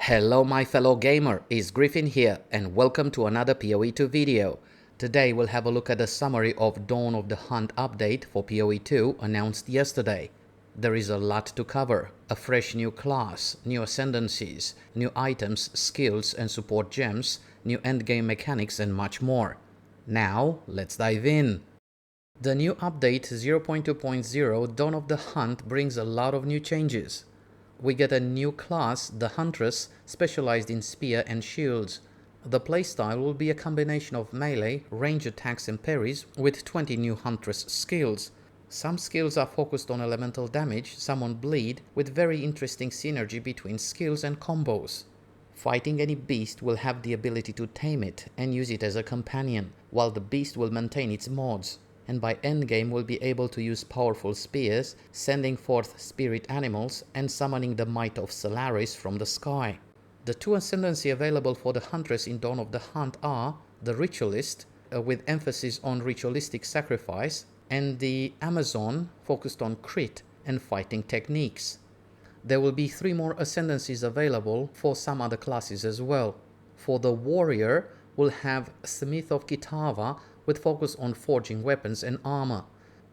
Hello my fellow gamer, it's Griffin here and welcome to another POE 2 video. Today we'll have a look at a summary of Dawn of the Hunt update for POE 2 announced yesterday. There is a lot to cover, a fresh new class, new ascendancies, new items, skills and support gems, new endgame mechanics and much more. Now let's dive in. The new update 0.2.0 Dawn of the Hunt brings a lot of new changes. We get a new class, the Huntress, specialized in spear and shields. The playstyle will be a combination of melee, range attacks and parries with 20 new Huntress skills. Some skills are focused on elemental damage, some on bleed, with very interesting synergy between skills and combos. Fighting any beast will have the ability to tame it and use it as a companion, while the beast will maintain its mods. And by endgame will be able to use powerful spears, sending forth spirit animals and summoning the might of Solaris from the sky. The two ascendancy available for the Huntress in Dawn of the Hunt are the Ritualist, with emphasis on ritualistic sacrifice, and the Amazon, focused on crit and fighting techniques. There will be 3 more ascendancies available for some other classes as well. For the Warrior, we'll have Smith of Kitava, with focus on forging weapons and armor.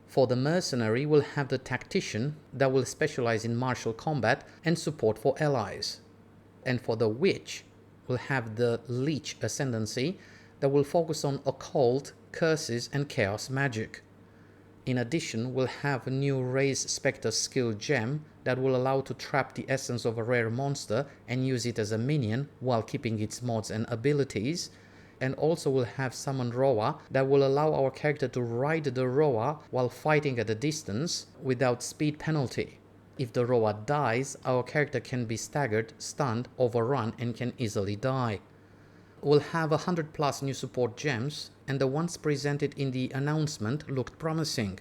For the Mercenary, we'll have the Tactician that will specialize in martial combat and support for allies. And for the Witch, we'll have the Leech Ascendancy that will focus on occult, curses and chaos magic. In addition, we'll have a new Raise Spectre skill gem that will allow to trap the essence of a rare monster and use it as a minion while keeping its mods and abilities. And also we'll have Summon Roa that will allow our character to ride the Roa while fighting at a distance without speed penalty. If the Roa dies, our character can be staggered, stunned, overrun and can easily die. We'll have 100 plus new support gems, and the ones presented in the announcement looked promising.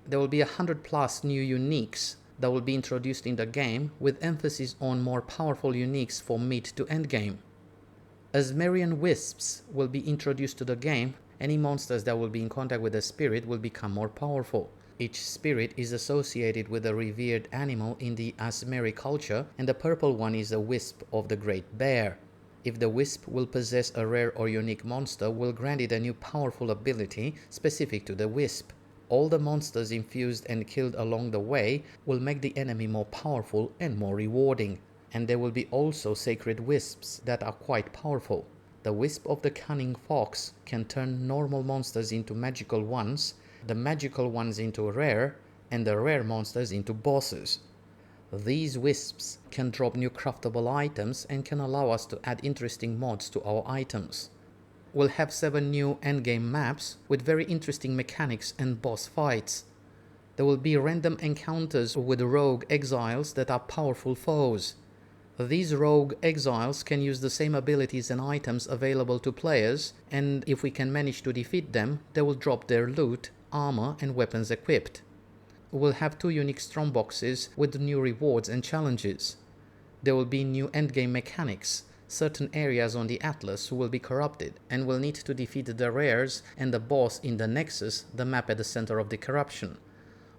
There will be 100 plus new uniques that will be introduced in the game, with emphasis on more powerful uniques for mid to end game. Azmerian Wisps will be introduced to the game. Any monsters that will be in contact with a spirit will become more powerful. Each spirit is associated with a revered animal in the Azmeri culture, and the purple one is a wisp of the Great Bear. If the wisp will possess a rare or unique monster, will grant it a new powerful ability specific to the wisp. All the monsters infused and killed along the way will make the enemy more powerful and more rewarding. And there will be also sacred wisps that are quite powerful. The wisp of the cunning fox can turn normal monsters into magical ones, the magical ones into rare, and the rare monsters into bosses. These wisps can drop new craftable items and can allow us to add interesting mods to our items. We'll have 7 new endgame maps with very interesting mechanics and boss fights. There will be random encounters with rogue exiles that are powerful foes. These rogue exiles can use the same abilities and items available to players, and if we can manage to defeat them, they will drop their loot, armor and weapons equipped. We'll have 2 unique strongboxes with new rewards and challenges. There will be new endgame mechanics. Certain areas on the Atlas will be corrupted and will need to defeat the rares and the boss in the Nexus, the map at the center of the corruption.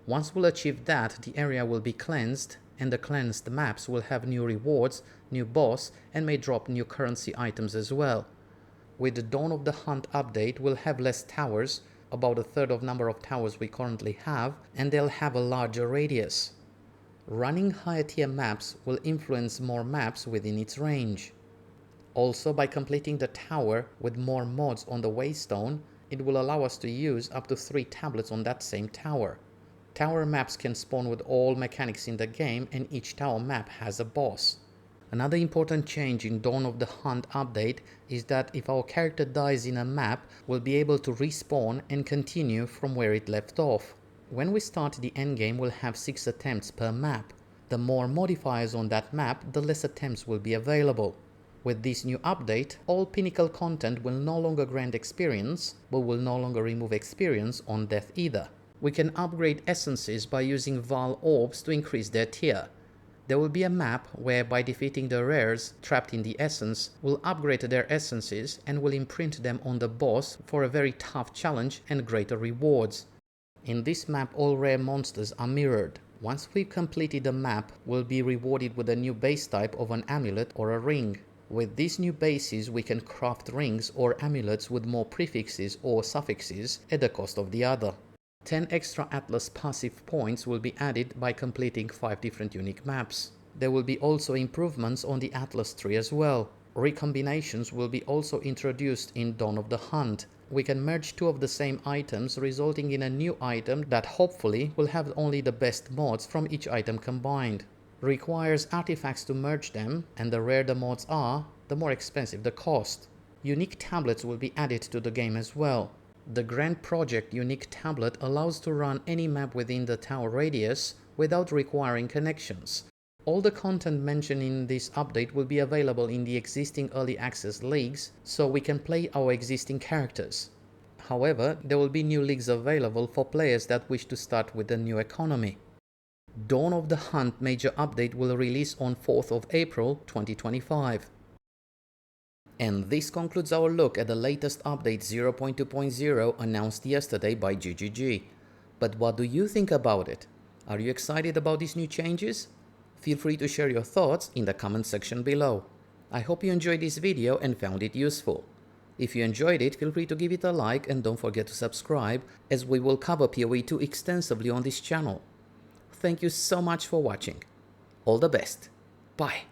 Once we'll achieve that, the area will be cleansed, and the cleansed maps will have new rewards, new boss, and may drop new currency items as well. With the Dawn of the Hunt update, we'll have less towers, about a third of number of towers we currently have, and they'll have a larger radius. Running higher tier maps will influence more maps within its range. Also, by completing the tower with more mods on the waystone, it will allow us to use up to 3 tablets on that same tower. Tower maps can spawn with all mechanics in the game, and each tower map has a boss. Another important change in Dawn of the Hunt update is that if our character dies in a map, we'll be able to respawn and continue from where it left off. When we start the endgame, we'll have 6 attempts per map. The more modifiers on that map, the less attempts will be available. With this new update, all pinnacle content will no longer grant experience, but will no longer remove experience on death either. We can upgrade essences by using Val orbs to increase their tier. There will be a map where by defeating the rares trapped in the essence, we'll upgrade their essences and will imprint them on the boss for a very tough challenge and greater rewards. In this map all rare monsters are mirrored. Once we've completed a map, we'll be rewarded with a new base type of an amulet or a ring. With these new bases, we can craft rings or amulets with more prefixes or suffixes at the cost of the other. 10 extra Atlas passive points will be added by completing 5 different unique maps. There will be also improvements on the Atlas tree as well. Recombinations will be also introduced in Dawn of the Hunt. We can merge 2 of the same items, resulting in a new item that hopefully will have only the best mods from each item combined. Requires artifacts to merge them, and the rarer the mods are, the more expensive the cost. Unique tablets will be added to the game as well. The Grand Project Unique Tablet allows to run any map within the tower radius without requiring connections. All the content mentioned in this update will be available in the existing early access leagues, so we can play our existing characters. However, there will be new leagues available for players that wish to start with the new economy. Dawn of the Hunt major update will release on 4th of April 2025. And this concludes our look at the latest update 0.2.0 announced yesterday by GGG. But what do you think about it? Are you excited about these new changes? Feel free to share your thoughts in the comment section below. I hope you enjoyed this video and found it useful. If you enjoyed it, feel free to give it a like and don't forget to subscribe, as we will cover PoE 2 extensively on this channel. Thank you so much for watching. All the best. Bye.